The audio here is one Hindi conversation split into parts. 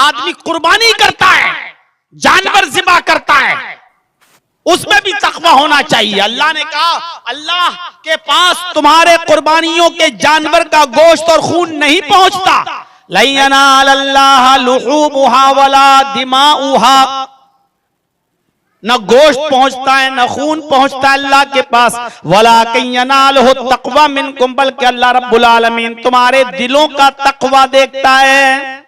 आदमी कुर्बानी करता है, जानवर ज़िबा करता है, उसमें भी तकवा होना चाहिए। अल्लाह ने कहा अल्लाह के पास तुम्हारे कुर्बानियों के जानवर का गोश्त और खून नहीं पहुंचता। लन यनालल्लाह लुहूमुहा वला दिमाउहा, न गोश्त पहुंचता है न खून पहुंचता है अल्लाह के पास। वलाकिन यनालुहु तक़वा मिनकुम, बल्कि अल्लाह रब्बुल आलमीन तुम्हारे दिलों का तकवा देखता है।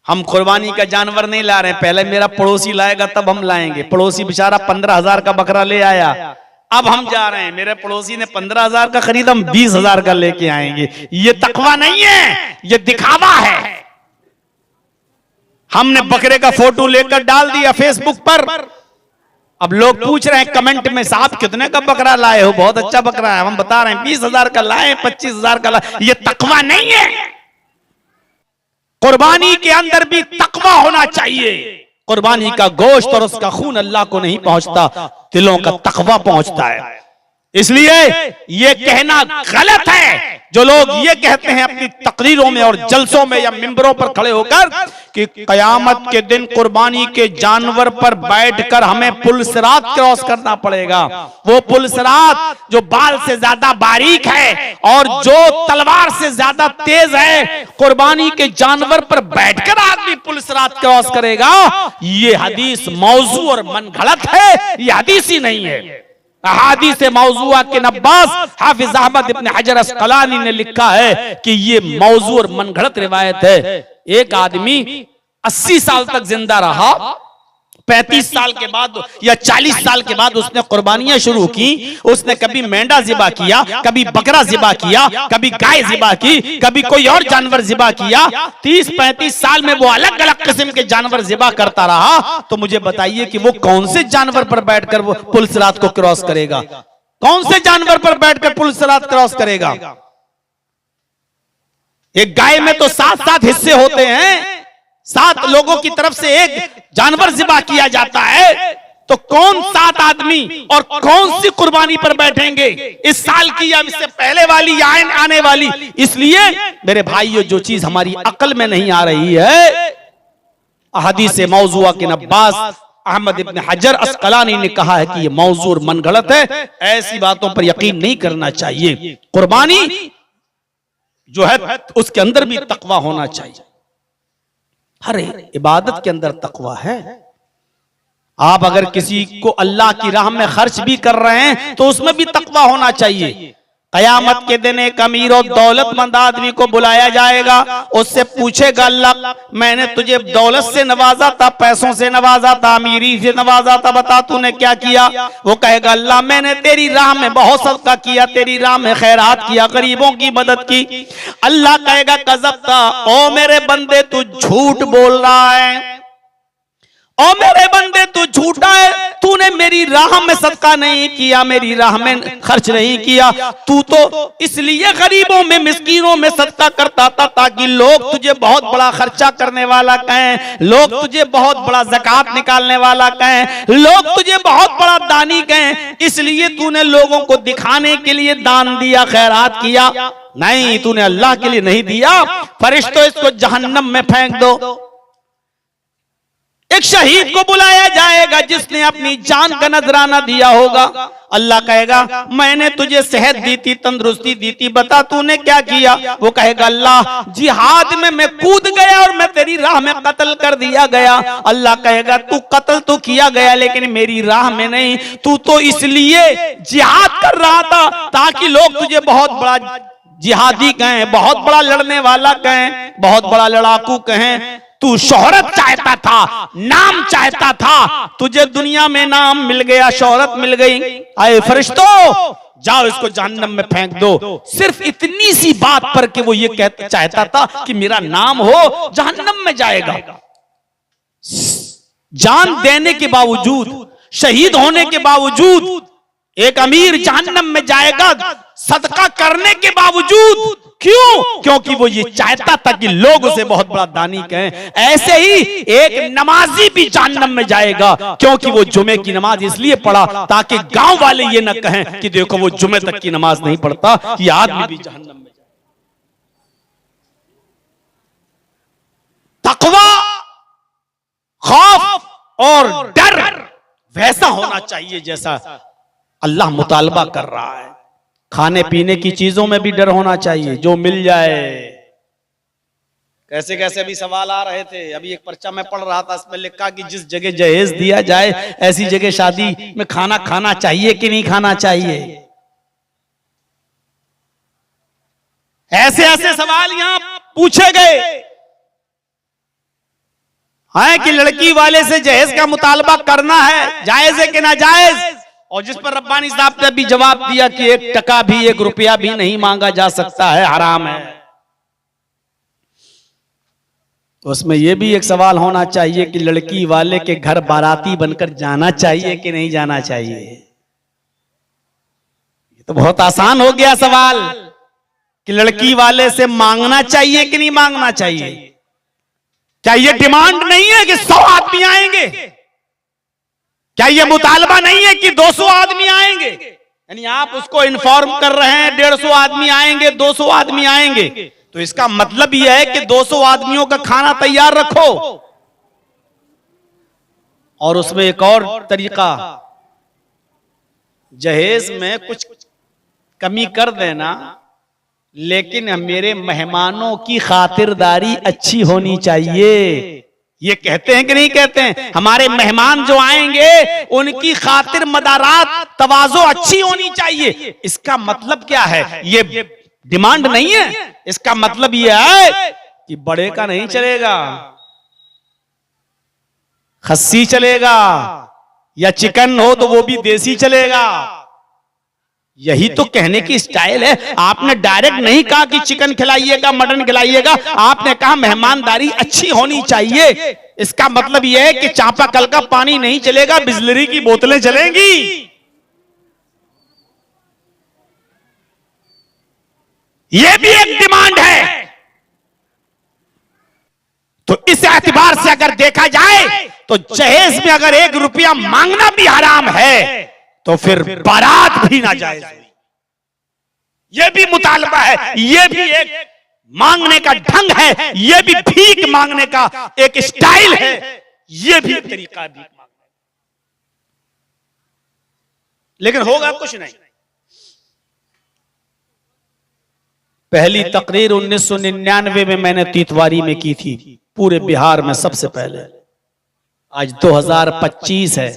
हम कुर्बानी का जानवर नहीं ला रहे हैं, पहले मेरा पड़ोसी लाएगा तब हम लाएंगे। पड़ोसी बेचारा 15,000 का बकरा ले आया, अब हम जा रहे हैं, मेरे पड़ोसी ने 15,000 का खरीदा, हम 20,000 का लेके आएंगे। ये तकवा नहीं है, ये दिखावा है। हमने बकरे का फोटो लेकर डाल दिया फेसबुक पर, अब लोग पूछ रहे हैं कमेंट में साहब कितने का बकरा लाए हो, बहुत अच्छा बकरा है। हम बता रहे हैं 20,000 का लाए, 25,000 का लाए। ये तकवा नहीं है। कुर्बानी के अंदर भी तकवा होना चाहिए। कुर्बानी का गोश्त और उसका खून अल्लाह को नहीं पहुंचता, दिलों का तकवा पहुंचता है। इसलिए ये कहना गलत है जो लोग ये कहते हैं अपनी तकरीरों में और जलसों में या मिंबरों पर खड़े होकर कि कयामत के दिन कुर्बानी के जानवर पर बैठकर हमें पुल सिरात क्रॉस करना पड़ेगा। वो पुल सिरात जो बाल से ज्यादा बारीक है और जो तलवार से ज्यादा तेज है, कुर्बानी के जानवर पर बैठकर आदमी पुल सिरात क्रॉस करेगा। ये हदीस मौजू और मनगढ़ंत है, ये हदीस ही नहीं है। अहादीस मौजूआ के नब्बास हाफिज अहमद इब्न हजर अस्कलानी ने लिखा है कि ये मौजू और मनगढ़ंत रिवायत है। एक आदमी 80 साल तक जिंदा रहा, 35 साल के बाद या 40 साल के बाद उसने कुर्बानियां शुरू की। उसने कभी मेंढा ज़िबा किया, कभी बकरा ज़िबा किया, कभी गाय ज़िबा की, कभी कोई और जानवर ज़िबा किया। 30-35 साल में वो अलग अलग किस्म के जानवर ज़िबा करता रहा। तो मुझे बताइए कि वो कौन से जानवर पर बैठकर वो पुल सिरात को क्रॉस करेगा? कौन से जानवर पर बैठकर पुल सिरात क्रॉस करेगा? एक गाय में तो 7-7 हिस्से होते हैं, 7 लोगों की तरफ से एक जानवर ज़िबा किया जाता है। तो कौन 7 आदमी और कौन सी कुर्बानी पर बैठेंगे? इस साल की या इससे पहले वाली या आने वाली? इसलिए मेरे भाइयों, जो चीज हमारी अकल में नहीं आ रही है, हदीस मौजूआ के नब्बास अहमद इब्न हजर अस्कलानी ने कहा है कि ये मौजू और मनगढ़ंत है। ऐसी बातों पर यकीन नहीं करना चाहिए। कुर्बानी जो है उसके अंदर भी तकवा होना चाहिए। हर इबादत के अंदर तकवा है। आप अगर किसी को अल्लाह की राह में खर्च भी कर रहे हैं तो उसमें भी तकवा होना चाहिए। कयामत के दिन एक अमीर और दौलतमंद आदमी को बुलाया जाएगा, उससे पूछेगा अल्लाह मैंने तुझे दौलत से नवाजा था, पैसों से नवाजा था, अमीरी से नवाजा था, बता तूने क्या किया? वो कहेगा अल्लाह मैंने तेरी राह में बहुत सदका किया, तेरी राह में खैरात किया, गरीबों की मदद की। अल्लाह कहेगा कज़ब्ता, ओ मेरे बंदे तू झूठ बोल रहा है, ओ मेरे बंदे तू झूठा है, तूने मेरी राह में सदका नहीं किया, मेरी राह में खर्च नहीं किया। तू तो इसलिए गरीबों में मिस्कीनों में सदका करता था ताकि लोग तुझे बहुत बड़ा खर्चा करने वाला कहें, लोग तुझे बहुत बड़ा ज़कात निकालने वाला कहें, लोग तुझे बहुत बड़ा दानी कहें। इसलिए तूने लोगों को दिखाने के लिए दान दिया, खैरात किया। नहीं, तूने अल्लाह के लिए नहीं दिया। फरिश्तों इसको जहन्नम में फेंक दो। एक शहीद को बुलाया जाएगा जिसने अपनी जान का नजराना दिया होगा। अल्लाह कहेगा मैंने तुझे सेहत दी थी, तंदुरुस्ती दी थी, बता तूने क्या किया? वो कहेगा अल्लाह जिहाद में मैं कूद गया और मैं तेरी राह में कत्ल कर दिया गया। अल्लाह कहेगा तू कत्ल तो किया गया लेकिन मेरी राह में नहीं, तू तो इसलिए जिहाद कर रहा था ताकि लोग तुझे बहुत बड़ा जिहादी कहें, बहुत बड़ा लड़ने वाला कहें, बहुत बड़ा लड़ाकू कहें। तू शोहरत चाहता था, नाम चाहता था, तुझे दुनिया में नाम मिल गया, शोहरत मिल गई। आए फरिश्तों जाओ इसको जहन्नम में फेंक दो। सिर्फ इतनी सी बात पर कि वो ये कहता चाहता था कि मेरा नाम हो, जहन्नम में जाएगा। जान देने के बावजूद, शहीद होने के बावजूद एक अमीर जहन्नम में जाएगा सदका करने के बावजूद। क्यों? क्योंकि वो ये चाहता था कि लोग उसे बहुत बड़ा दानी कहें। ऐसे ही एक नमाजी भी जहन्नम में जाएगा क्योंकि वो जुमे की नमाज इसलिए पढ़ा ताकि गांव वाले ये न कहें कि देखो वो जुमे तक की नमाज नहीं पढ़ता, ये आदमी भी जहन्नम में जाएगा। और डर वैसा होना चाहिए जैसा अल्लाह मुतालबा कर रहा है। खाने पीने की चीजों में भी डर होना चाहिए, जो मिल जाए। कैसे कैसे अभी सवाल आ रहे थे, अभी एक पर्चा में पढ़ रहा था, इसमें लिखा कि जिस जगह जहेज दिया जाए ऐसी जगह शादी में खाना खाना चाहिए कि नहीं खाना चाहिए। ऐसे ऐसे सवाल यहां पूछे गए हैं कि लड़की वाले से जहेज का मुतालबा करना है, जायज है कि ना जायज। और जिस पर रब्बानी साहब ने भी जवाब दिया कि 1 टका भी 1 रुपया भी नहीं मांगा जा सकता है, हराम है। तो उसमें यह भी एक सवाल होना चाहिए कि लड़की वाले के घर बाराती बनकर जाना चाहिए कि नहीं जाना चाहिए। ये तो बहुत आसान हो गया सवाल कि लड़की वाले से मांगना चाहिए कि नहीं मांगना चाहिए। क्या ये डिमांड नहीं है कि 100 आदमी आएंगे? क्या ये मुतालबा नहीं है कि 200 आदमी आएंगे? यानी आप उसको इन्फॉर्म कर रहे हैं 150 आदमी आएंगे, 200 आदमी आएंगे, तो इसका मतलब यह है कि 200 आदमियों का खाना तैयार रखो। और उसमें एक और तरीका, जहेज में कुछ कमी कर देना, लेकिन मेरे मेहमानों की खातिरदारी अच्छी होनी चाहिए। ये कहते हैं कि नहीं कहते हैं? हमारे मेहमान जो आएंगे उनकी खातिर मदारात तवाज़ो अच्छी होनी चाहिए। इसका मतलब क्या है? ये डिमांड नहीं है। इसका मतलब यह है कि बड़े का नहीं चलेगा, खस्सी चलेगा, या चिकन हो तो वो भी देसी चलेगा। यही तो कहने की स्टाइल है। आपने डायरेक्ट नहीं कहा कि चिकन खिलाइएगा, मटन खिलाइएगा, आपने कहा मेहमानदारी अच्छी होनी चाहिए। इसका मतलब यह है कि चापाकल का पानी नहीं चलेगा, बिस्लरी की बोतलें चलेंगी। यह भी एक डिमांड है। तो इस एतबार से अगर देखा जाए तो जहेज में अगर 1 रुपया मांगना भी हराम है तो फिर बारात भी ना जायज हुई। यह भी मुतालबा है, यह भी एक मांगने का ढंग है, यह भी भीख मांगने का एक स्टाइल है, यह भी एक तरीका भीख मांगने। लेकिन होगा कुछ नहीं। पहली तकरीर 1999 में मैंने तीतवारी में की थी, पूरे बिहार में सबसे पहले। आज 2025 है।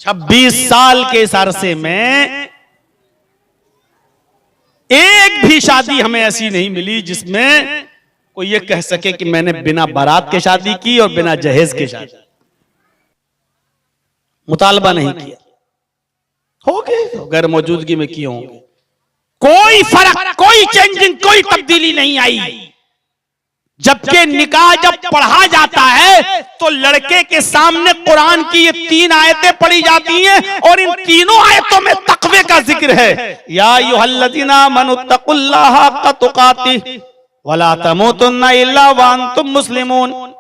26 साल के इस अरसे में एक भी शादी हमें ऐसी नहीं मिली जिसमें कोई ये कह सके कि मैंने बिना बारात के शादी की और बिना जहेज के शादी। मुतालबा नहीं किया, हो गए गैर मौजूदगी में किए होंगे। कोई फर्क, कोई चेंजिंग, कोई तब्दीली नहीं आई। जबकि निकाह जब पढ़ा जाता है तो लड़के के सामने कुरान की ये 3 आयतें पढ़ी जाती हैं और इन तीनों आयतों में तक़वे का जिक्र है। या अय्युहल्लज़ीना आमनुत्तक़ुल्लाह हक़्क़ तुक़ातिह वला तमूतुन्ना इल्ला व अंतुम मुस्लिमून।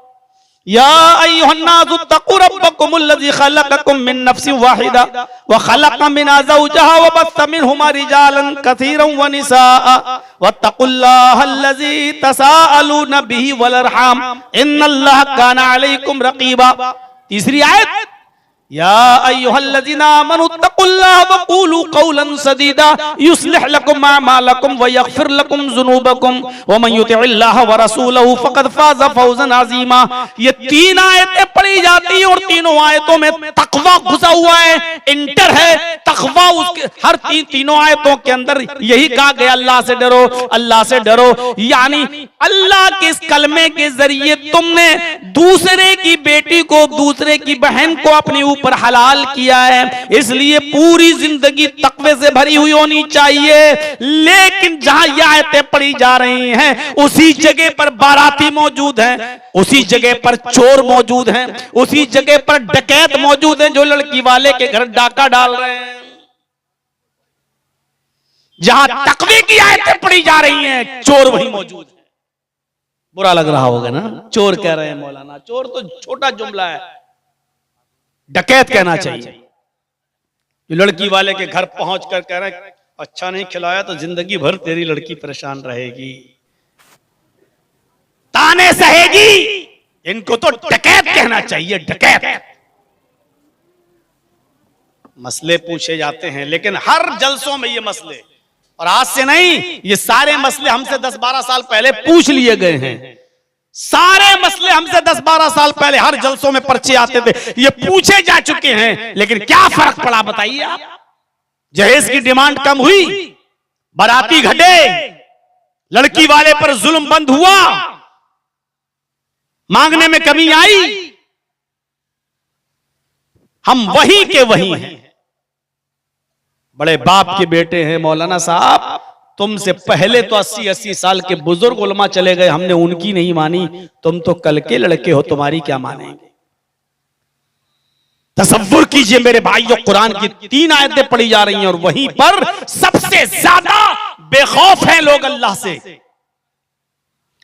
या अय्युहन्नासुत्तक़ू रब्बकुमुल्लज़ी ख़लक़कुम मिन नफ़्सिन वाहिदा व ख़लक़ मिन्हा ज़ौजहा व बस्स मिनहुमा रिजालन कसीरन व निसाअ वत्तक़ुल्लाहल्लज़ी तसाअलून बिही वल अरहाम इन्नल्लाह काना अलैकुम रक़ीबा। तीसरी आयत, या अय्युहल्लज़ीना आमनुत्तक़ुल्लाह व क़ूलू क़ौलन सदीदा युस्लिह लकुम अअमालकुम व यग़फ़िर लकुम ज़ुनूबकुम व मन युतिइल्लाह व रसूलहु फ़क़द फ़ाज़ फ़ौज़न अज़ीमा। ये 3 आयतें पढ़ी जाती हैं और तीनों आयतों में तक़वा घुसा हुआ है, इंटर है तक़वा। उसके हर तीनों आयतों के अंदर यही कहा गया, अल्लाह से डरो, अल्लाह से डरो। यानी अल्लाह के इस कलमे के जरिए तुमने दूसरे की बेटी को, दूसरे की बहन को अपनी ऊपर हलाल किया है, इसलिए पूरी जिंदगी तक़वे से भरी हुई होनी चाहिए। लेकिन जहां ये आयतें पढ़ी जा रही हैं उसी जगह पर बाराती मौजूद हैं, उसी जगह पर चोर मौजूद हैं, उसी जगह पर डकैत मौजूद हैं जो लड़की वाले के घर डाका डाल रहे हैं। जहां तक़वे की आयतें पढ़ी जा रही हैं चोर वहीं मौजूद है। बुरा लग रहा होगा ना, चोर कह रहे हैं मौलाना। चोर तो छोटा जुमला है, डकैत कहना चाहिए। लड़की वाले के घर पहुंच कर कह रहे हैं अच्छा नहीं खिलाया तो जिंदगी भर तेरी लड़की परेशान रहेगी, ताने सहेगी, इनको तो डकैत कहना चाहिए, डकैत। मसले पूछे जाते हैं, लेकिन हर जलसों में ये मसले, और आज से नहीं, ये सारे मसले हमसे 10-12 साल पहले पूछ लिए गए हैं। सारे मसले हमसे 10-12 साल पहले हर जलसों में पर्चे आते थे, ये पूछे जा चुके हैं। लेकिन क्या फर्क पड़ा बताइए आप? जहेज की डिमांड कम हुई, बाराती घटे, लड़की वाले पर जुल्म बंद हुआ, मांगने में कमी आई। हम वही के वही हैं। बड़े बाप के बेटे हैं मौलाना साहब, तुमसे पहले तो 80-80 साल के बुजुर्ग उलमा चले गए, हमने उनकी नहीं मानी, तुम तो कल के लड़के हो, तुम्हारी क्या मानेंगे? तसव्वुर कीजिए मेरे भाइयों, कुरान की 3 आयतें पढ़ी जा रही हैं और वहीं पर सबसे ज्यादा बेखौफ हैं लोग अल्लाह से।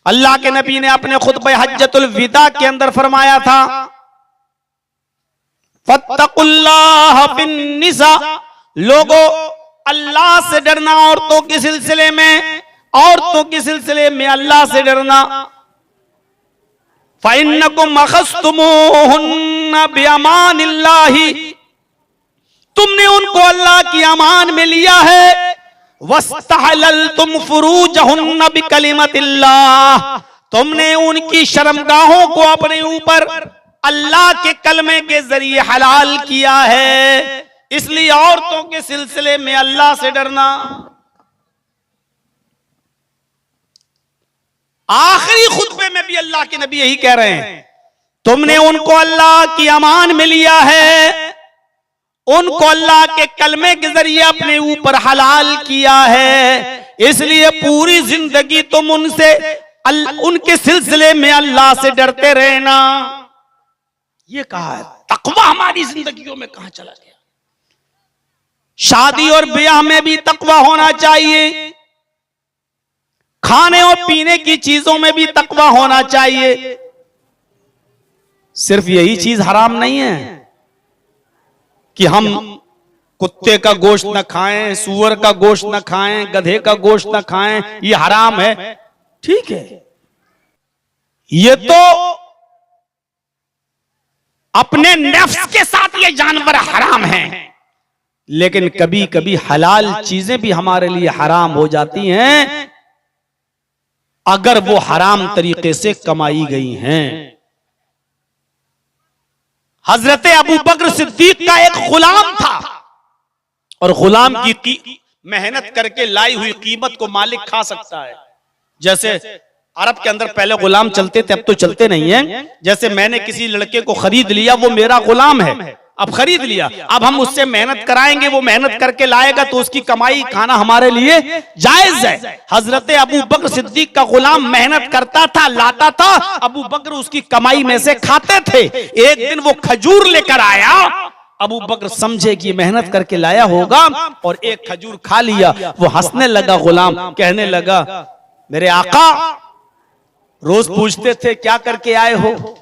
अल्लाह के नबी ने अपने खुतबे हज्जतुल विदा के अंदर फरमाया था, फत्तकुल्लाह फिन्निसा, लोगों अल्लाह से डरना, औरतों के सिलसिले में, औरतों के सिलसिले में अल्लाह से डरना। फ़इन्नकुम अख़ज़्तुमूहुन्ना बिअमानिल्लाहि, तुमने उनको अल्लाह की अमान में लिया है। वस्तहलल्तुम फ़ुरूजहुन्ना बिकलिमतिल्लाह, तुमने उनकी शर्मगाहों को अपने ऊपर अल्लाह के कलमे के जरिए हलाल किया है। इसलिए औरतों के सिलसिले में अल्लाह से डरना। आखिरी खुतबे में भी अल्लाह के नबी यही कह रहे हैं, तुमने उनको अल्लाह की अमान में लिया है, उनको अल्लाह के कलमे के जरिए अपने ऊपर हलाल किया है, इसलिए पूरी जिंदगी तुम उनसे उनके सिलसिले में अल्लाह से डरते रहना। ये कहा है। तकवा हमारी जिंदगियों में कहां चला गया? शादी और ब्याह में भी तकवा होना चाहिए, खाने और पीने की चीजों में भी तकवा होना चाहिए। सिर्फ यही चीज हराम नहीं है कि हम कुत्ते का गोश्त न खाएं, सूअर का गोश्त न खाएं, गधे का गोश्त न खाएं, ये हराम है, ठीक है। ये तो अपने नफ्स के साथ ये जानवर हराम हैं, लेकिन कभी कभी हलाल चीजें भी हमारे लिए हराम हो जाती हैं अगर वो हराम तरीके से कमाई गई हैं। हजरत अबू बकर सिद्दीक का एक गुलाम था, और गुलाम की मेहनत करके लाई हुई कीमत को मालिक खा सकता है। जैसे अरब के अंदर पहले गुलाम चलते थे, अब तो चलते नहीं हैं। जैसे मैंने किसी लड़के को खरीद लिया, वो मेरा गुलाम है, अब खरीद लिया, अब हम उससे मेहनत कराएंगे, वो मेहनत करके लाएगा तो उसकी कमाई खाना हमारे लिए जायज है। हजरत अबू बकर सिद्दीक का गुलाम मेहनत करता था, लाता था, अबू बकर उसकी कमाई में से खाते थे। एक दिन वो खजूर लेकर आया, अबू बकर समझे कि मेहनत करके लाया होगा और एक खजूर खा लिया। वो हंसने लगा, गुलाम कहने लगा, मेरे आका रोज पूछते थे क्या करके आए हो,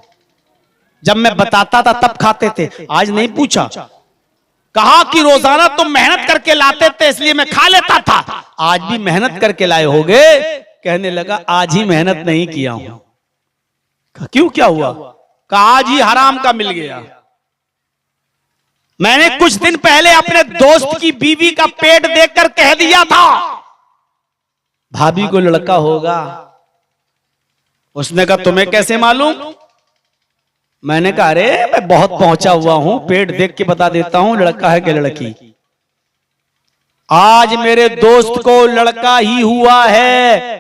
जब मैं बताता था तब खाते थे, आज नहीं पूछा। कहा कि रोजाना तुम मेहनत करके लाते थे इसलिए मैं खा लेता था, आज भी मेहनत करके लाए होगे? कहने लगा आज ही मेहनत नहीं किया हूं। क्यों, क्या हुआ? कहा आज ही हराम का मिल गया। मैंने कुछ दिन पहले अपने दोस्त की बीवी का पेट देखकर कह दिया था भाभी को लड़का होगा। उसने कहा तुम्हें कैसे मालूम? मैंने कहा अरे मैं बहुत पहुंचा हुआ हूं, पेट देख के बता देता हूं लड़का है कि लड़की। आज मेरे दोस्त को लड़का ही हुआ है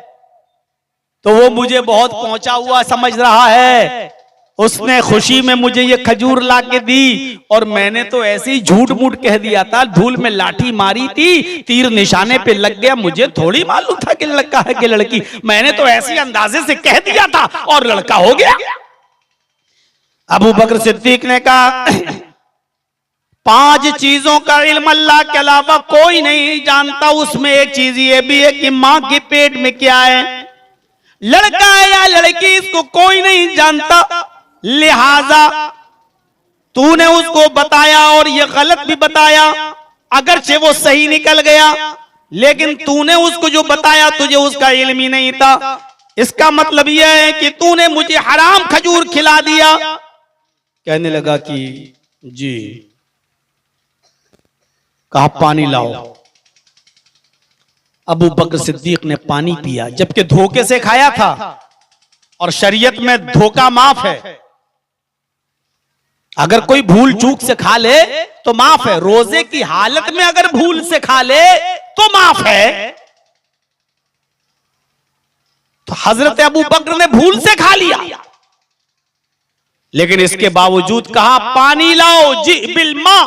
तो वो मुझे बहुत पहुंचा हुआ समझ रहा है। उसने खुशी में मुझे ये खजूर ला के दी और मैंने तो ऐसे ही झूठ मूठ कह दिया था, धूल में लाठी मारी थी, तीर निशाने पे लग गया, मुझे थोड़ी मालूम था कि लड़का है कि लड़की। मैंने तो ऐसे अंदाजे से कह दिया था और लड़का हो गया। अबू बकर सिद्दीक ने कहा 5 चीजों का इल्म अल्लाह के अलावा कोई नहीं जानता, उसमें एक चीज ये भी है कि मां के पेट में क्या है, लड़का है या लड़की, इसको कोई नहीं जानता। लिहाजा तूने उसको बताया और ये गलत भी बताया, अगरचे वो सही निकल गया, लेकिन तूने उसको जो बताया तुझे उसका इल्म ही नहीं था, इसका मतलब यह है कि तूने मुझे हराम खजूर खिला दिया। कहने लगा कि जी। कहा पानी लाओ। अबू बकर सिद्दीक ने पानी पिया, जबकि धोखे से खाया था और शरीयत में धोखा माफ है। अगर कोई भूल चूक से खा ले तो माफ है, रोजे की हालत में अगर भूल से खा ले तो माफ है। तो हजरत अबू बकर ने भूल से खा लिया, लेकिन इसके बावजूद कहा पानी लाओ। जी बिल्मा,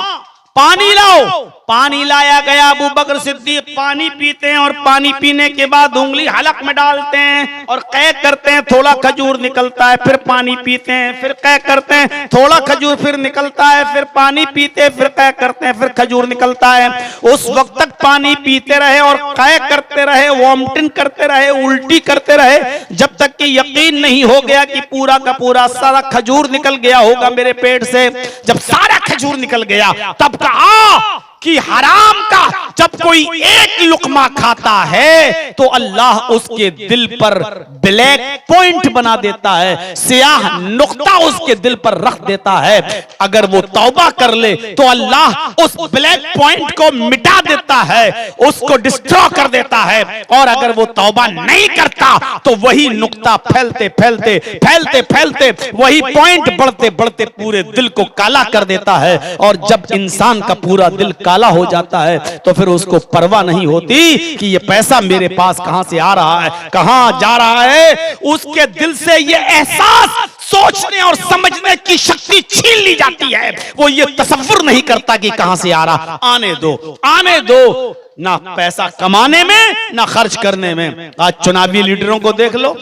पानी लाओ। पानी लाया गया। अबू बकर सिद्दीक पानी पीते हैं और पानी पीने के बाद उंगली हलक में डालते हैं और कै करते हैं, थोड़ा खजूर निकलता है। फिर पानी पीते हैं, फिर कै करते हैं, थोड़ा खजूर फिर निकलता है। फिर पानी पीते, फिर कै करते हैं, फिर खजूर निकलता है। उस वक्त तक पानी पीते रहे और कै करते रहे, वॉमिटिंग करते रहे, उल्टी करते रहे, जब तक कि यकीन नहीं हो गया कि पूरा का पूरा सारा खजूर निकल गया होगा मेरे पेट से। जब सारा खजूर निकल गया तब कहा कि हराम का जब कोई एक लुकमा खाता है तो अल्लाह उसके दिल पर ब्लैक पॉइंट बना देता है, सियाह नुक्ता उसके दिल पर रख देता है। अगर वो तौबा कर ले तो अल्लाह उस ब्लैक पॉइंट को मिटा देता है, उसको डिस्ट्रॉ कर देता है। और अगर वो तौबा नहीं करता तो वही नुक्ता फैलते फैलते फैलते फैलते वही पॉइंट बढ़ते बढ़ते पूरे दिल को काला कर देता है। और जब इंसान का पूरा दिल काला हो जाता है तो फिर उसको परवाह नहीं होती कि ये पैसा मेरे पास कहां से आ रहा है, कहां जा रहा है। उसके दिल से ये एहसास, सोचने और समझने की शक्ति छीन ली जाती है। वो ये तसव्वुर नहीं करता कि कहां से आ रहा। आने दो, आने दो। ना पैसा कमाने में ना खर्च करने में। आज चुनावी लीडरों को देख लो,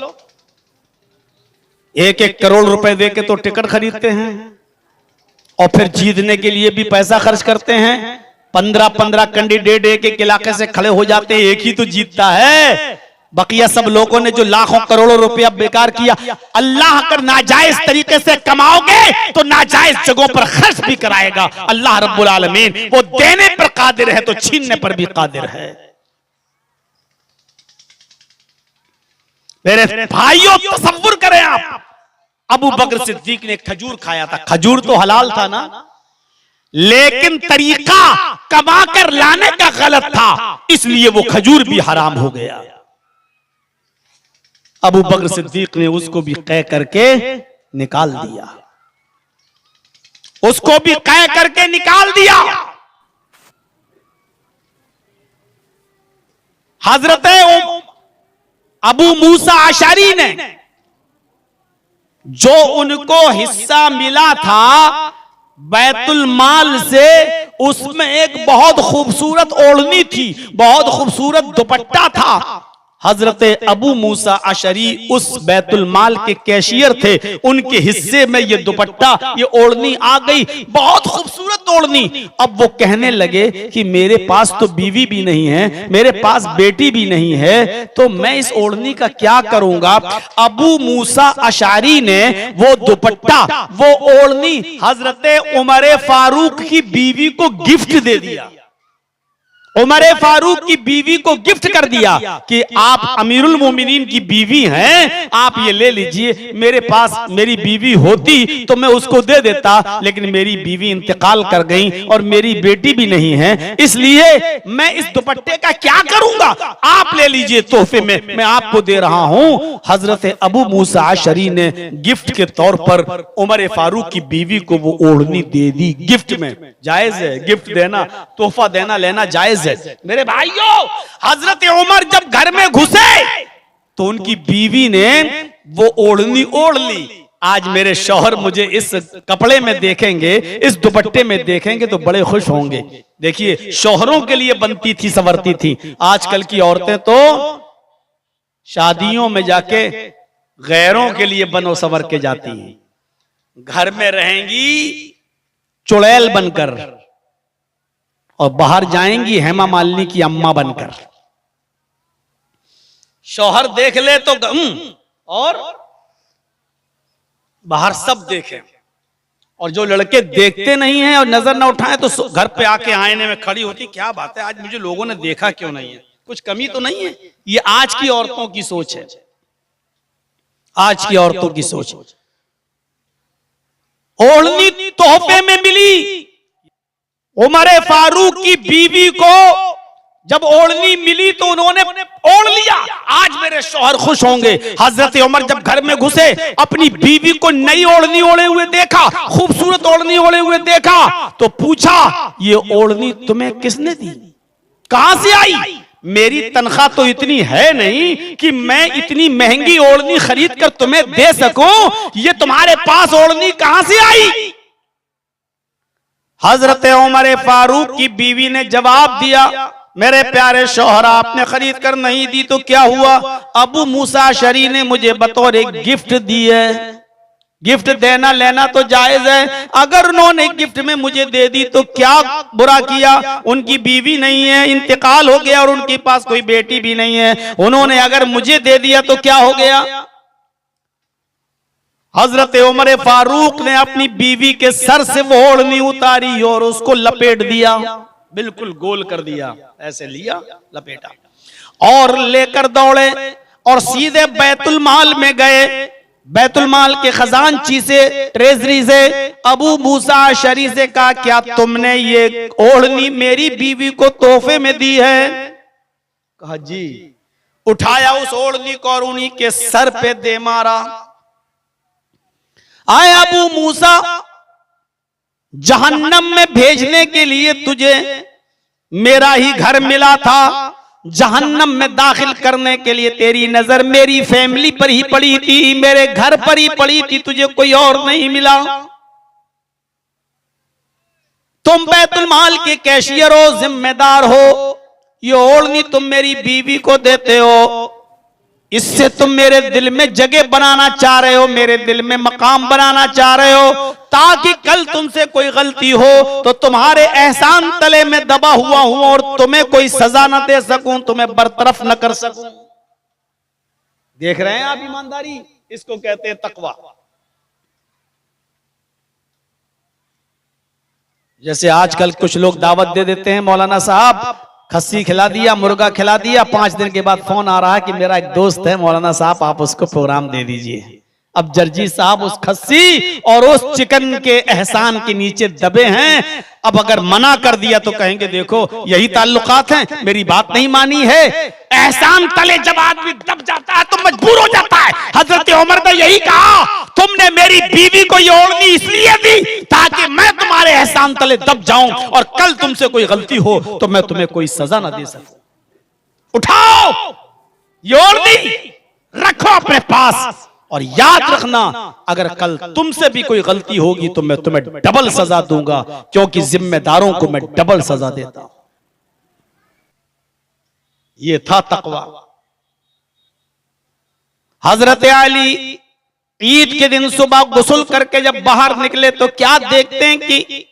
1-1 करोड़ रुपए देके तो टिकट खरीदते हैं और फिर जीतने के लिए भी पैसा खर्च करते हैं। 15-15 कैंडिडेट एक इलाके से खड़े हो जाते हैं, एक ही तो जीतता है। बकिया सब लोगों ने जो लाखों करोड़ों रुपया बेकार किया। अल्लाह अगर नाजायज तरीके से कमाओगे तो नाजायज जगहों पर खर्च भी कराएगा। अल्लाह रब्बुल आलमीन वो देने पर कादिर है तो छीनने पर भी कादिर है। मेरे भाइयों तसव्वुर करें आप, अबू बकर सिद्दीक ने खजूर खाया था। खजूर तो हलाल था ना, लेकिन तरीका कमा कर लाने का गलत था, इसलिए वो खजूर भी हराम हो गया। अबू बकर सिद्दीक ने उसको भी कै करके निकाल दिया, उसको भी कै करके निकाल दिया। हजरत अबू मूसा अशरी ने जो उनको हिस्सा मिला था बैतुल माल से, उसमें एक बहुत खूबसूरत ओढ़नी थी, बहुत खूबसूरत दुपट्टा था। हजरत अबू मूसा अशरी उस बैतुल माल के कैशियर थे, उनके हिस्से में ये दुपट्टा, ये ओढ़नी आ गई, बहुत खूबसूरत ओढ़नी। अब वो कहने लगे कि मेरे पास तो बीवी भी नहीं है, मेरे पास बेटी भी नहीं है, तो मैं इस ओढ़नी का क्या करूंगा। अबू मूसा अशरी ने वो दुपट्टा, वो ओढ़नी हजरत उमर फारूक की बीवी को गिफ्ट दे दिया। उमर फारूक की बीवी को गिफ्ट कर दिया कि आप अमीरुल मोमिनीन की बीवी हैं, आप ये ले लीजिए। मेरे पास मेरी बीवी होती तो मैं उसको दे देता, लेकिन मेरी बीवी इंतकाल कर गई और मेरी बेटी भी नहीं है, इसलिए मैं इस दुपट्टे का क्या करूंगा, आप ले लीजिए तोहफे में, मैं आपको दे रहा हूं। हजरत अबू मूसा अशरी ने गिफ्ट के तौर पर उमर फारूक की बीवी को वो ओढ़नी दे दी। गिफ्ट में जायज है, गिफ्ट देना, तोहफा देना लेना जायज है। मेरे भाइयों, हजरत उमर जब घर में घुसे तो उनकी बीवी ने वो ओढ़नी ओढ़ ली। आज मेरे शौहर मुझे इस कपड़े में देखेंगे, इस दुपट्टे में देखेंगे तो बड़े खुश होंगे। देखिए, शौहरों के लिए बनती थी, संवरती थी। आजकल की औरतें तो शादियों में जाके गैरों के लिए बनो संवर के जाती हैं, घर में रहेंगी चुड़ैल बनकर और बाहर जाएंगी हेमा मालिनी की अम्मा बनकर। शौहर देख ले तो और बाहर सब देखें, और जो लड़के देखते नहीं हैं और नजर ना उठाएं तो घर पे आके आईने में खड़ी होती, क्या बात है आज मुझे लोगों ने देखा क्यों नहीं है, कुछ कमी तो नहीं है। ये आज की औरतों की सोच है। आज की औरतों की सोच। ओढ़नी तोहफे में मिली। उमर फारूक की बीवी को जब ओढ़नी मिली तो उन्होंने ओढ़ लिया। आज मेरे शौहर खुश होंगे। हजरत उमर जब घर में घुसे, अपनी बीवी को नई ओढ़नी ओढ़े हुए देखा, खूबसूरत ओढ़नी ओढ़े हुए देखा, तो पूछा, ये ओढ़नी तुम्हें किसने दी, कहां से आई? मेरी तनख्वाह तो इतनी है नहीं कि मैं इतनी महंगी ओढ़नी खरीद कर तुम्हें दे सकूं। ये तुम्हारे पास ओढ़नी कहां से आई? हजरत उमर फारूक की बीवी ने जवाब दिया, मेरे प्यारे शौहर, आपने खरीद कर नहीं दी तो क्या हुआ? अबू मूसा अशरी ने मुझे बतौर एक गिफ्ट दी है। गिफ्ट देना लेना तो जायज है। अगर उन्होंने गिफ्ट में मुझे दे दी तो क्या बुरा किया? उनकी बीवी नहीं है, इंतकाल हो गया, और उनके पास कोई बेटी भी नहीं है। उन्होंने अगर मुझे दे दिया तो क्या हो गया? हजरत उमर फारूक ने अपनी बीवी के सर से वो ओढ़नी उतारी और उसको लपेट दिया, बिल्कुल गोल कर दिया, ऐसे लिया, लपेटा, और लेकर दौड़े और सीधे बैतुल माल में गए। बैतुल माल के खजानची से, ट्रेजरी से अबू मूसा अशरी से कहा, क्या तुमने ये ओढ़नी मेरी बीवी को तोहफे में दी है? कहा जी। उठाया उस ओढ़नी को और उन्हीं के सर पे दे मारा। आए अबू मूसा, जहन्नम में भेजने के लिए तुझे मेरा ही घर मिला था, जहन्नम में दाखिल करने के लिए तेरी नजर मेरी फैमिली पर ही पड़ी थी, मेरे घर पर ही पड़ी थी, तुझे कोई और नहीं मिला। तुम बैतुल माल के कैशियर हो, जिम्मेदार हो, ये ओढ़नी तुम मेरी बीवी को देते हो, इससे तुम मेरे दिल में जगह बनाना चाह रहे हो, मेरे दिल में मकाम बनाना चाह रहे हो, ताकि कल तुमसे कोई गलती हो तो तुम्हारे एहसान तले में दबा हुआ हूं और तुम्हें कोई सजा न दे सकूं, तुम्हें बरतरफ न कर सकूं। देख रहे हैं आप ईमानदारी, इसको कहते हैं तकवा। जैसे आजकल कुछ लोग दावत दे देते हैं, मौलाना साहब खस्सी खिला दिया, मुर्गा खिला दिया, 5 दिन के बाद फोन आ रहा है कि मेरा एक दोस्त है, मौलाना साहब आप उसको प्रोग्राम दे दीजिए। अब जर्जी साहब उस खस्सी और उस चिकन के एहसान के नीचे दबे हैं। अब अगर मना कर दिया तो कहेंगे देखो यही ताल्लुकात हैं, मेरी बात नहीं मानी है। एहसान तले जब आदमी दब जाता है तो मजबूर हो जाता है। हजरत उमर ने यही कहा, तुमने मेरी बीवी को ये ओढ़नी इसलिए दी ताकि मैं तुम्हारे एहसान तले दब जाऊं और कल तुमसे कोई गलती हो तो मैं तुम्हें कोई सजा ना दे सकूं। उठाओ ये ओढ़नी, रखो अपने पास, और याद रखना अगर कल तुमसे भी कोई गलती होगी तो मैं तुम्हें डबल सजा दूंगा, क्योंकि जिम्मेदारों को मैं डबल सजा देता हूं। ये था तकवा। हजरत अली ईद के दिन सुबह गुस्ल करके जब बाहर निकले तो क्या देखते हैं कि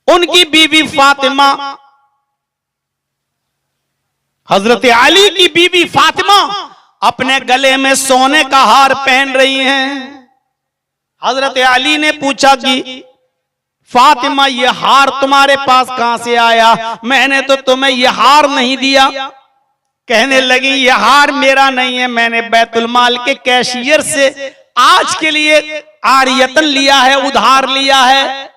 उनकी बीवी फातिमा, हजरत अली की बीवी फातिमा अपने गले में सोने का हार पहन रही हैं। हजरत अली ने पूछा कि फातिमा ये हार तुम्हारे पास कहां से आया? मैंने तो तुम्हें ये हार नहीं दिया। कहने लगी ये हार मेरा नहीं है, मैंने बैतुल माल के कैशियर से आज के लिए आरियतन लिया है, उधार लिया है,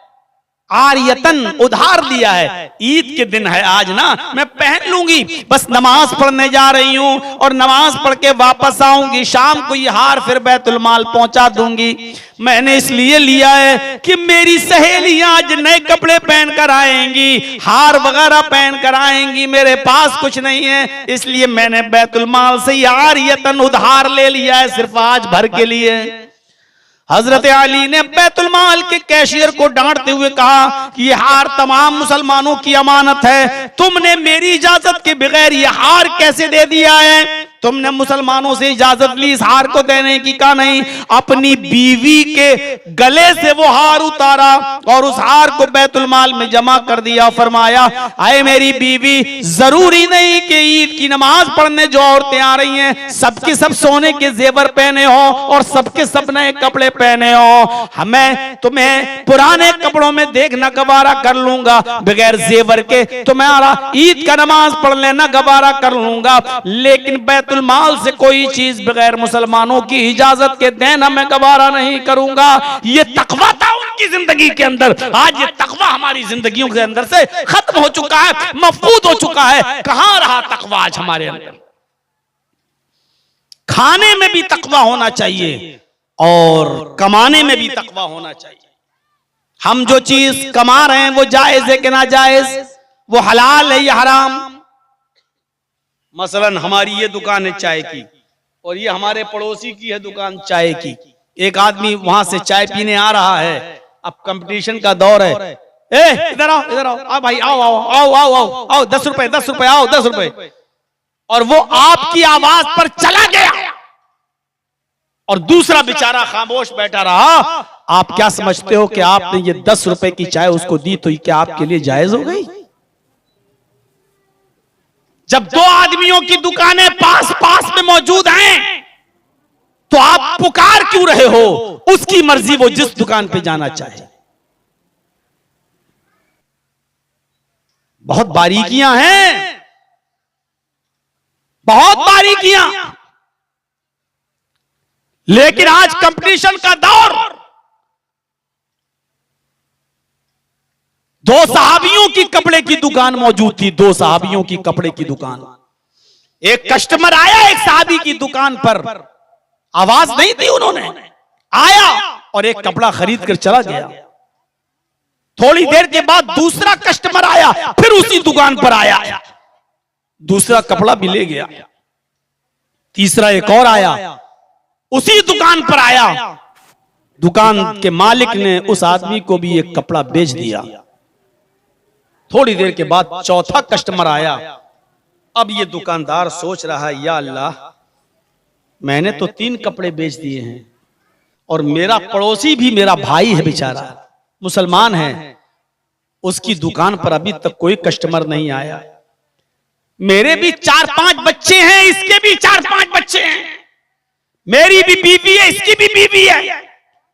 आरियतन उधार लिया है। ईद के दिन है आज ना, मैं पहन लूंगी, बस नमाज पढ़ने जा रही हूं और नमाज पढ़ के वापस आऊंगी, शाम को ये हार फिर बैतुल माल पहुंचा दूंगी। मैंने इसलिए लिया है कि मेरी सहेलियां आज नए कपड़े पहन कर आएंगी, हार वगैरह पहन कर आएंगी, मेरे पास कुछ नहीं है, इसलिए मैंने बैतुल माल से ये आरियतन उधार ले लिया है, सिर्फ आज भर के लिए। हजरत अली ने बैतुल माल के कैशियर को डांटते हुए कहा कि यह हार तमाम मुसलमानों की अमानत है, तुमने मेरी इजाजत के बगैर यह हार कैसे दे दिया है? तुमने मुसलमानों से इजाजत ली इस हार को देने की? कहा नहीं। अपनी बीवी के गले से वो हार उतारा और उस हार को बैतुल माल में जमा कर दिया। फरमाया, आए मेरी बीवी, जरूरी नहीं कि ईद की नमाज पढ़ने जो औरतें आ रही हैं सबके सब सोने के जेवर पहने हो और सबके सब नए कपड़े पहने हो, मैं तुम्हें पुराने कपड़ों में देखना गवारा कर लूंगा, बगैर जेवर के तुम्हारा ईद का नमाज पढ़ लेना गवारा कर लूंगा, लेकिन बैतुल बैतुल माल से कोई चीज बगैर मुसलमानों की इजाजत के देना मैं गवारा नहीं करूंगा। ये तकवा था उनकी जिंदगी के अंदर। आज ये तकवा हमारी जिंदगियों के अंदर से खत्म हो चुका है, मफकूद हो चुका है। कहां रहा तकवा आज हमारे अंदर? खाने में भी तकवा होना चाहिए और कमाने में भी तकवा होना चाहिए। हम जो चीज कमा रहे हैं वो जायज है कि ना जायज, वो हलाल है या हराम? मसलन हमारी ये दुकान है चाय की और ये हमारे पड़ोसी की है दुकान चाय की। एक आदमी वहां से चाय पीने आ रहा है, अब कंपटीशन का दौर है। इधर आओ, इधर आओ, आओ भाई, आओ आओ आओ आओ आओ आओ, 10 रुपए, 10 रुपए, आओ 10 रुपए। और वो आपकी आवाज पर चला गया और दूसरा बेचारा खामोश बैठा रहा। आप क्या समझते हो कि आपने ये 10 रुपए की चाय उसको दी तो क्या आपके लिए जायज हो गई? जब दो आदमियों की दुकानें पास पास में मौजूद हैं तो आप पुकार क्यों रहे हो? उसकी मर्जी, वो जिस दुकान पे जाना चाहे। बहुत बारीकियां हैं, बहुत बारीकियां। लेकिन आज कंपटीशन का दौर। दो सहाबियों की कपड़े की दुकान मौजूद थी, दो सहाबियों की कपड़े की दुकान। एक कस्टमर आया एक सहाबी की दुकान पर, आवाज नहीं दी उन्होंने, आया और एक कपड़ा खरीद कर चला गया। थोड़ी देर के बाद दूसरा कस्टमर आया, फिर उसी दुकान पर आया, दूसरा कपड़ा भी ले गया। तीसरा एक और आया, उसी दुकान पर आया। दुकान के मालिक ने उस आदमी को भी एक कपड़ा बेच दिया। थोड़ी देर के बाद चौथा कस्टमर आया। अब ये दुकानदार सोच रहा है, या अल्लाह, मैंने तो 3 कपड़े बेच दिए हैं और मेरा पड़ोसी भी मेरा भाई है, बेचारा मुसलमान है, उसकी दुकान पर अभी तक कोई कस्टमर नहीं आया। मेरे भी 4-5 बच्चे हैं, इसके भी 4-5 बच्चे हैं, मेरी भी बीवी है, इसकी भी बीवी है।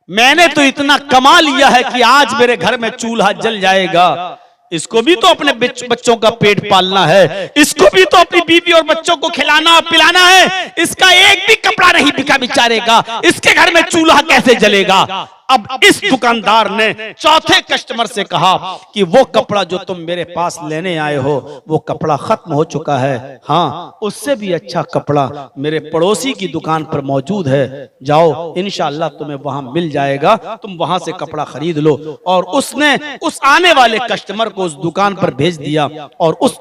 मैंने तो इतना कमा लिया है कि आज मेरे घर में चूल्हा जल जाएगा। इसको भी तो अपने बच्चों का पेट पालना है, इसको भी तो अपनी बीवी और बच्चों को खिलाना और पिलाना है। इसका एक भी कपड़ा नहीं बिका बेचारे का, इसके घर में चूल्हा कैसे जलेगा? अब इस दुकानदार ने चौथे कस्टमर से कहा कि वो कपड़ा जो तुम मेरे पास लेने आए हो वो कपड़ा खत्म हो चुका है। हाँ, उससे भी अच्छा कपड़ा मेरे पड़ोसी की दुकान पर मौजूद है, जाओ इंशाअल्लाह तुम्हें वहां मिल जाएगा, तुम वहां से कपड़ा खरीद लो। और उसने उस आने वाले कस्टमर को उस दुकान पर भेज दिया और उस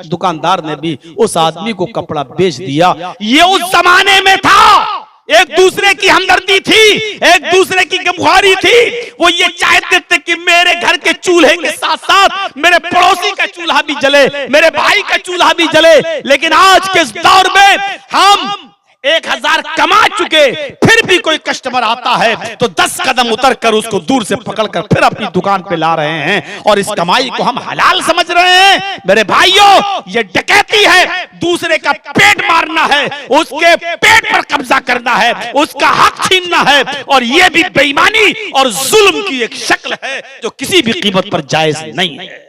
दुकानदार ने भी उस आदमी को कपड़ा बेच दिया। ये उस जमाने में था, एक दूसरे की हमदर्दी थी, एक दूसरे की गमख्वारी थी। वो ये चाहते थे कि मेरे घर के चूल्हे के साथ साथ मेरे पड़ोसी का चूल्हा भी जले, मेरे भाई का चूल्हा भी जले। लेकिन आज के इस दौर में हम 1000 कमा चुके, फिर भी कोई कस्टमर आता है तो 10 कदम उतर कर उसको दूर से पकड़कर फिर अपनी दुकान पे ला रहे हैं और इस कमाई को हम हलाल समझ रहे हैं। मेरे भाइयों, ये डकैती है, दूसरे का पेट मारना है, उसके पेट पर कब्जा करना है, उसका हक छीनना है, और ये भी बेईमानी और जुल्म की एक शक्ल है जो किसी भी कीमत पर जायज नहीं है।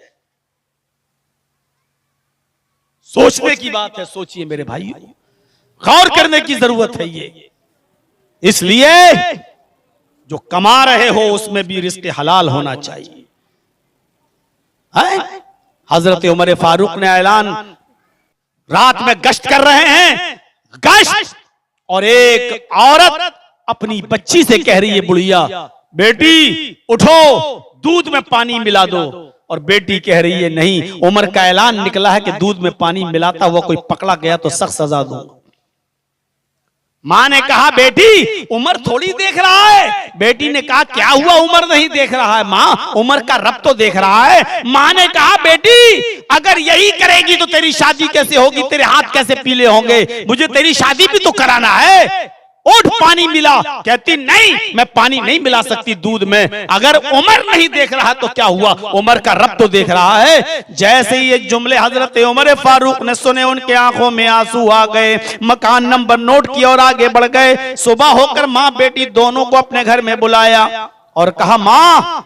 सोचने की बात है, सोचिए मेरे भाइयों, गौर करने की जरूरत है। ये इसलिए जो कमा रहे हो उसमें भी रिस्क हलाल होना चाहिए। हजरत उमर फारूक ने ऐलान, रात में गश्त कर रहे हैं, गश्त, और एक औरत अपनी बच्ची से कह रही है, बुढ़िया बेटी उठो दूध में पानी मिला दो, और बेटी कह रही है नहीं। उमर का ऐलान निकला है कि दूध में पानी मिलाता हुआ कोई पकड़ा गया तो सख्त सजा दूंगा। मां ने कहा, बेटी उमर थोड़ी देख रहा है। बेटी ने कहा, क्या हुआ, उमर नहीं देख रहा है मां, उमर का रब तो देख रहा है। मां ने कहा, बेटी अगर यही करेगी तो तेरी शादी कैसे होगी, तेरे हाथ कैसे पीले होंगे, मुझे तेरी शादी भी तो कराना है। उठ पानी मिला। कहती नहीं, मैं पानी नहीं मिला सकती दूध में। अगर उमर नहीं देख रहा तो क्या हुआ, उमर का रब तो देख रहा है। जैसे ही ये जुमले हजरत उमर फारूक ने सुने, उनके आंखों में आंसू आ गए, मकान नंबर नोट किया और आगे बढ़ गए। सुबह होकर मां बेटी दोनों को अपने घर में बुलाया और कहा, मां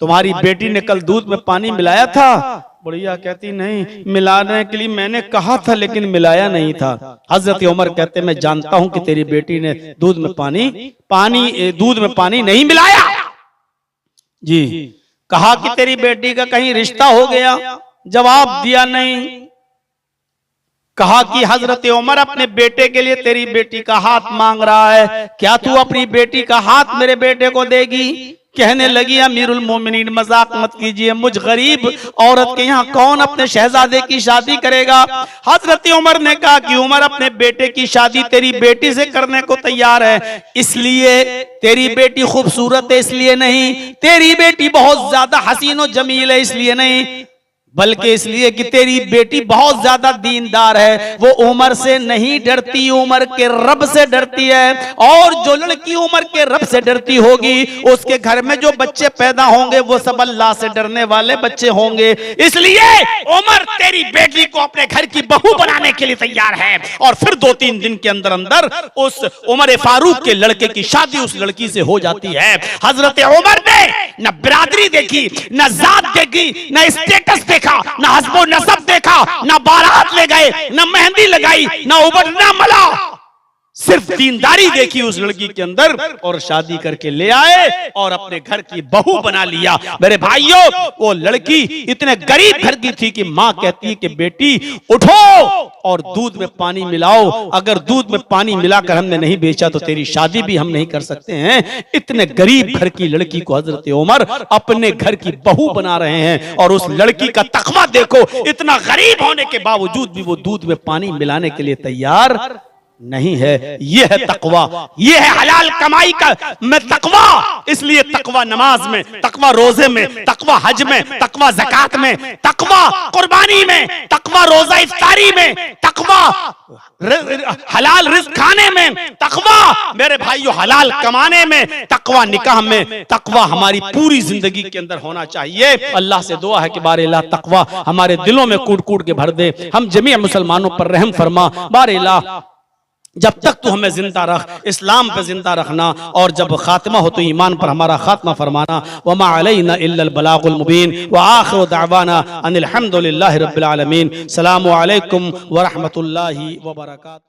तुम्हारी बेटी ने कल दूध में पानी मिलाया था, बुढ़िया कहती नहीं, मिलाने के लिए मैंने कहा था लेकिन मिलाया नहीं था। हजरत उमर कहते मैं जानता हूं कि तेरी बेटी ने दूध में पानी नहीं मिलाया। जी, कहा कि तेरी बेटी का कहीं रिश्ता हो गया, जवाब दिया नहीं। कहा कि हजरत उमर अपने बेटे के लिए तेरी बेटी का हाथ मांग रहा है, क्या तू अपनी बेटी का हाथ मेरे बेटे को देगी? कहने लगी अमीरुल मोमिनीन मजाक मत कीजिए, मुझ गरीब औरत के यहाँ कौन अपने शहजादे की शादी करेगा? हजरत उमर ने कहा कि उमर अपने बेटे की शादी तेरी बेटी से करने को तैयार है, इसलिए तेरी बेटी खूबसूरत है इसलिए नहीं, तेरी बेटी बहुत ज्यादा हसीन और जमील है इसलिए नहीं, बल्कि इसलिए कि तेरी बेटी बहुत ज्यादा दीनदार है। वो उमर से नहीं डरती, उमर के रब से डरती है। और जो लड़की उमर के रब से डरती होगी उसके घर में जो बच्चे पैदा होंगे वो सब अल्लाह से डरने वाले बच्चे होंगे। इसलिए उमर तेरी बेटी को अपने घर की बहू बनाने के लिए तैयार है। और फिर 2-3 दिन के अंदर अंदर उस उमर फारूक के लड़के की शादी उस लड़की से हो जाती है। हजरत उमर ने न बिरादरी देखी, न जात देखी, न स्टेटस देखा, न हस्बो नसब देखा, न बारात ले गए, न मेहंदी लगाई, न उबटना मला, सिर्फ दीनदारी देखी उस लड़की के अंदर और शादी करके ले आए और अपने घर की बहू बना लिया। मेरे भाइयों, वो लड़की इतने गरीब घर की थी कि माँ कहती है कि बेटी उठो और दूध में पानी मिलाओ, अगर दूध में पानी मिलाकर हमने नहीं बेचा तो तेरी शादी भी हम नहीं कर सकते हैं। इतने गरीब घर की लड़की को हजरत उमर अपने घर की बहू बना रहे हैं। और उस लड़की का तकवा देखो, इतना गरीब होने के बावजूद भी वो दूध में पानी मिलाने के लिए तैयार नहीं है। ये है तकवा, ये है हलाल कमाई का में तकवा। इसलिए तकवा नमाज में, तकवा रोजे में, तकवा हज में, तकवा ज़कात में, तकवा कुर्बानी में, तकवा रोजा इफ्तारी में, तकवा हलाल रिज़्क खाने में, तकवा मेरे भाइयों हलाल कमाने में, तकवा निकाह में, तकवा हमारी पूरी जिंदगी के अंदर होना चाहिए। अल्लाह से दुआ है कि बारे अल्लाह तकवा हमारे दिलों में कूट कूट के भर दे। हम जमीअ मुसलमानों पर रहम फरमा। बारे अल्लाह जब तक तू हमें जिंदा रख, इस्लाम पे जिंदा रखना, और जब खात्मा हो तो ईमान पर हमारा खात्मा फरमाना। वमा अलैना इल्लल बलागुल मुबीन व आखिरु दअवाना अनिल हम्दुलिल्लाहि रब्बिल आलमीन। अस्सलामु अलैकुम व रहमतुल्लाहि व बरकातुहू।